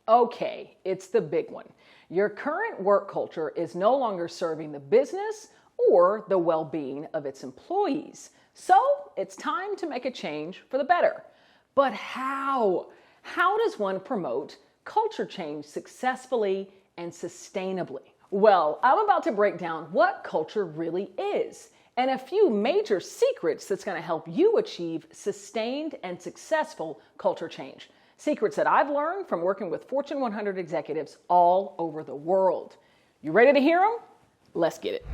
Okay, it's the big one. Your current work culture is no longer serving the business or the well-being of its employees. So it's time to make a change for the better. But how? How does one promote culture change successfully and sustainably? Well, I'm about to break down what culture really is and a few major secrets that's going to help you achieve sustained and successful culture change. Secrets that I've learned from working with Fortune 100 executives all over the world. You ready to hear them? Let's get it.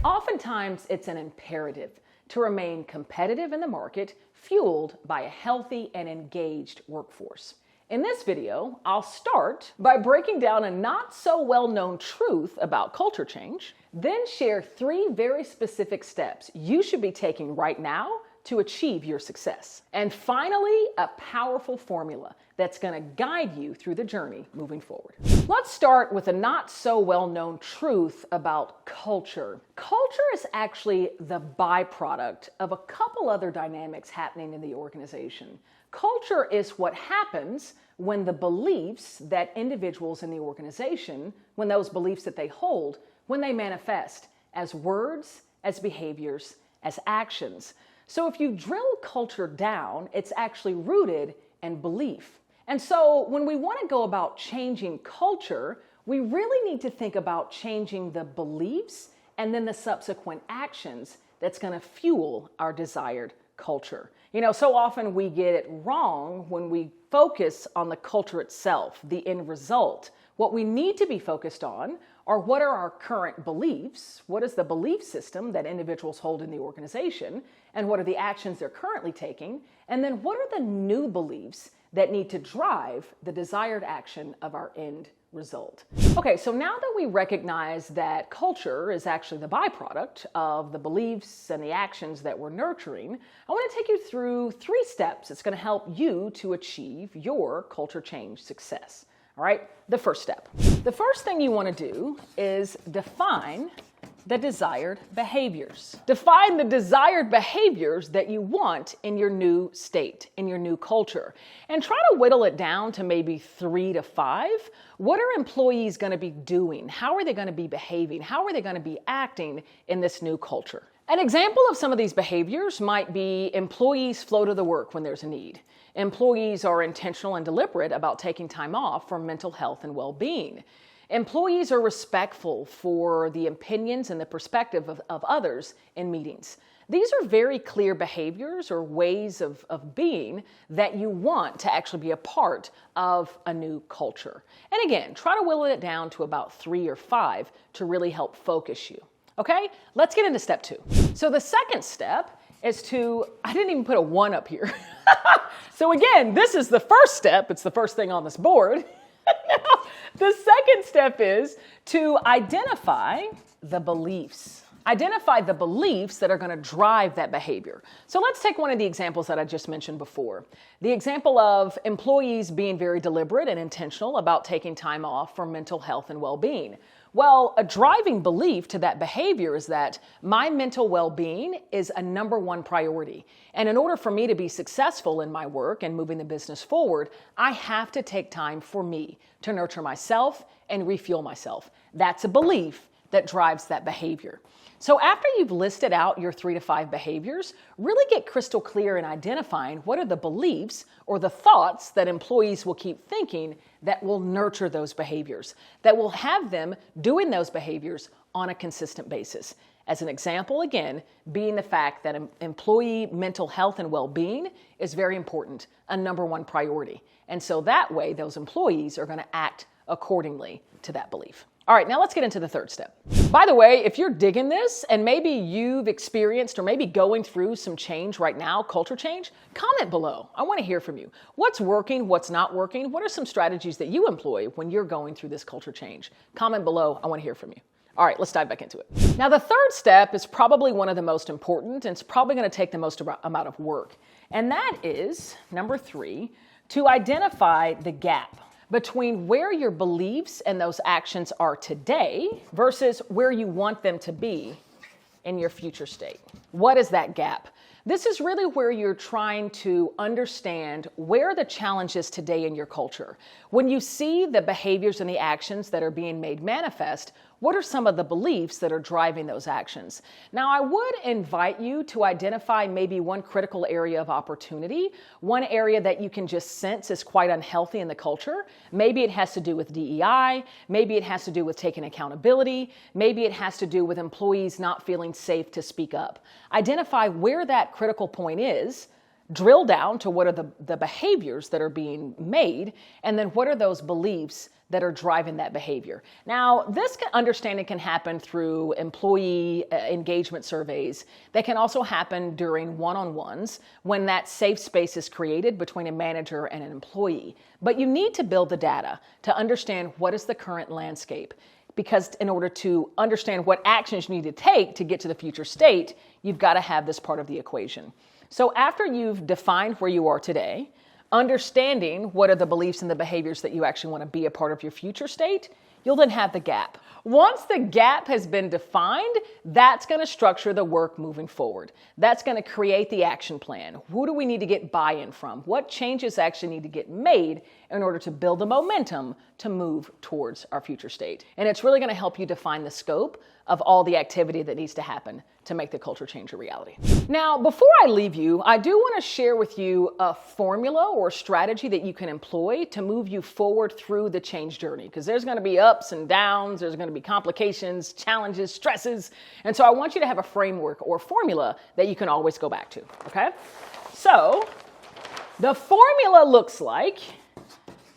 Oftentimes, it's an imperative to remain competitive in the market, fueled by a healthy and engaged workforce. In this video, I'll start by breaking down a not so well-known truth about culture change, then share 3 very specific steps you should be taking right now to achieve your success. And finally, a powerful formula that's going to guide you through the journey moving forward. Let's start with a not so well-known truth about culture. Culture is actually the byproduct of a couple other dynamics happening in the organization. Culture is what happens when the beliefs that individuals in the organization, when those beliefs that they hold, when they manifest as words, as behaviors, as actions. So if you drill culture down, it's actually rooted in belief. And so when we want to go about changing culture, we really need to think about changing the beliefs and then the subsequent actions that's going to fuel our desired culture. You know, so often we get it wrong when we focus on the culture itself, the end result. What we need to be focused on are what are our current beliefs, what is the belief system that individuals hold in the organization, and what are the actions they're currently taking, and then what are the new beliefs that need to drive the desired action of our end result. Okay, so now that we recognize that culture is actually the byproduct of the beliefs and the actions that we're nurturing, I want to take you through 3 steps that's going to help you to achieve your culture change success. All right, the first step. The first thing you want to do is define the desired behaviors. Define the desired behaviors that you want in your new state, in your new culture. And try to whittle it down to maybe 3 to 5. What are employees going to be doing? How are they going to be behaving? How are they going to be acting in this new culture? An example of some of these behaviors might be employees flow to the work when there's a need. Employees are intentional and deliberate about taking time off for mental health and well-being. Employees are respectful for the opinions and the perspective of others in meetings. These are very clear behaviors or ways of being that you want to actually be a part of a new culture. And again, try to whittle it down to about 3 or 5 to really help focus you. Okay, let's get into step 2. So the second step is I didn't even put a 1 up here. So again, this is the first step. It's the first thing on this board. Now, the second step is to identify the beliefs. Identify the beliefs that are going to drive that behavior. So let's take one of the examples that I just mentioned before. The example of employees being very deliberate and intentional about taking time off for mental health and well-being. Well, a driving belief to that behavior is that my mental well-being is a number 1 priority. And in order for me to be successful in my work and moving the business forward, I have to take time for me to nurture myself and refuel myself. That's a belief that drives that behavior. So after you've listed out your 3 to 5 behaviors, really get crystal clear in identifying what are the beliefs or the thoughts that employees will keep thinking that will nurture those behaviors, that will have them doing those behaviors on a consistent basis. As an example, again, being the fact that employee mental health and well-being is very important, a number 1 priority. And so that way, those employees are going to act accordingly to that belief. All right, now let's get into the third step. By the way, if you're digging this and maybe you've experienced or maybe going through some change right now, culture change, comment below. I want to hear from you. What's working? What's not working? What are some strategies that you employ when you're going through this culture change? Comment below. I want to hear from you. All right, let's dive back into it. Now, the third step is probably one of the most important, and it's probably going to take the most amount of work. And that is, number 3, to identify the gap. between where your beliefs and those actions are today versus where you want them to be in your future state. What is that gap? This is really where you're trying to understand where the challenge is today in your culture. When you see the behaviors and the actions that are being made manifest, what are some of the beliefs that are driving those actions? Now, I would invite you to identify maybe one critical area of opportunity, one area that you can just sense is quite unhealthy in the culture. Maybe it has to do with DEI, maybe it has to do with taking accountability, maybe it has to do with employees not feeling safe to speak up. Identify where that critical point is, drill down to what are the behaviors that are being made, and then what are those beliefs that are driving that behavior. Now, this understanding can happen through employee engagement surveys. They can also happen during one-on-ones when that safe space is created between a manager and an employee. But you need to build the data to understand what is the current landscape. Because in order to understand what actions you need to take to get to the future state, you've got to have this part of the equation. So after you've defined where you are today, understanding what are the beliefs and the behaviors that you actually want to be a part of your future state, you'll then have the gap. Once the gap has been defined, that's going to structure the work moving forward. That's going to create the action plan. Who do we need to get buy-in from? What changes actually need to get made in order to build the momentum to move towards our future state? And it's really going to help you define the scope of all the activity that needs to happen to make the culture change a reality. Now, before I leave you, I do want to share with you a formula or strategy that you can employ to move you forward through the change journey, because there's going to be ups and downs, there's going to be complications, challenges, stresses, and so I want you to have a framework or formula that you can always go back to, okay? So, the formula looks like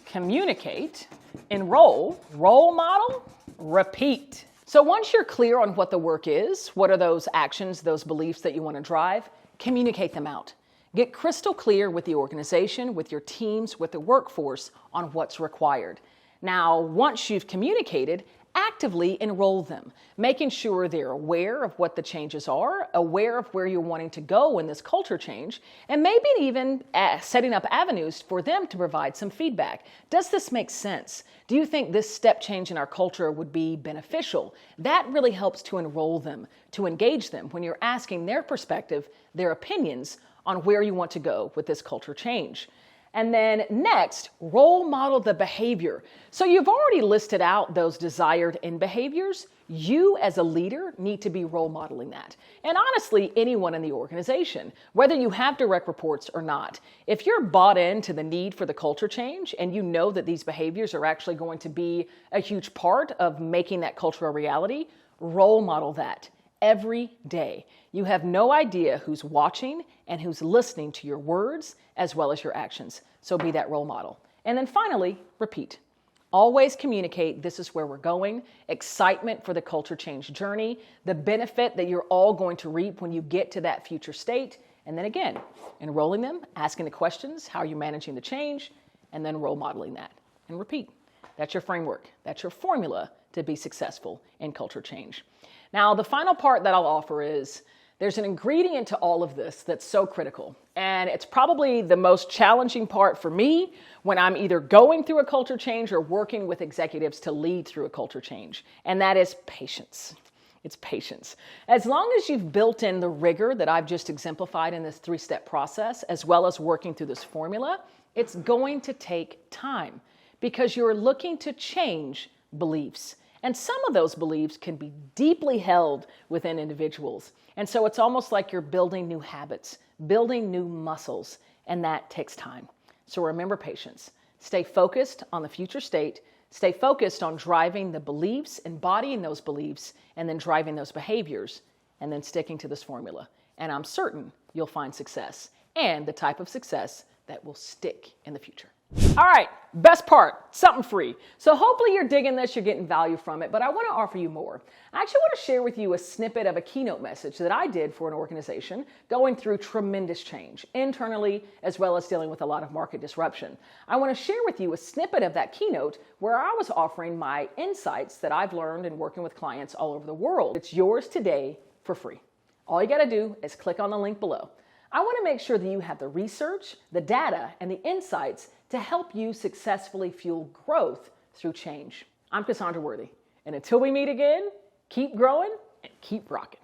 communicate, enroll, role model, repeat. So once you're clear on what the work is, what are those actions, those beliefs that you want to drive, communicate them out. Get crystal clear with the organization, with your teams, with the workforce on what's required. Now, once you've communicated, actively enroll them, making sure they're aware of what the changes are, aware of where you're wanting to go in this culture change, and maybe even setting up avenues for them to provide some feedback. Does this make sense? Do you think this step change in our culture would be beneficial? That really helps to enroll them, to engage them when you're asking their perspective, their opinions on where you want to go with this culture change. And then next, role model the behavior. So you've already listed out those desired end behaviors. You as a leader need to be role modeling that. And honestly, anyone in the organization, whether you have direct reports or not, if you're bought into the need for the culture change and you know that these behaviors are actually going to be a huge part of making that culture a reality, role model that every day. You have no idea who's watching and who's listening to your words as well as your actions. So be that role model. And then finally, repeat. Always communicate, this is where we're going, excitement for the culture change journey, the benefit that you're all going to reap when you get to that future state. And then again, enrolling them, asking the questions, how are you managing the change, and then role modeling that. And repeat. That's your framework. That's your formula to be successful in culture change. Now, the final part that I'll offer is there's an ingredient to all of this that's so critical. And it's probably the most challenging part for me when I'm either going through a culture change or working with executives to lead through a culture change. And that is patience. It's patience. As long as you've built in the rigor that I've just exemplified in this 3-step process, as well as working through this formula, it's going to take time because you're looking to change beliefs. And some of those beliefs can be deeply held within individuals. And so it's almost like you're building new habits, building new muscles, and that takes time. So remember patience. Stay focused on the future state. Stay focused on driving the beliefs, embodying those beliefs, and then driving those behaviors, and then sticking to this formula. And I'm certain you'll find success, and the type of success that will stick in the future. All right, best part, something free. So hopefully you're digging this, you're getting value from it, but I want to offer you more. I actually want to share with you a snippet of a keynote message that I did for an organization going through tremendous change internally, as well as dealing with a lot of market disruption. I want to share with you a snippet of that keynote where I was offering my insights that I've learned in working with clients all over the world. It's yours today for free. All you got to do is click on the link below. I want to make sure that you have the research, the data, and the insights to help you successfully fuel growth through change. I'm Cassandra Worthy, and until we meet again, keep growing and keep rocking.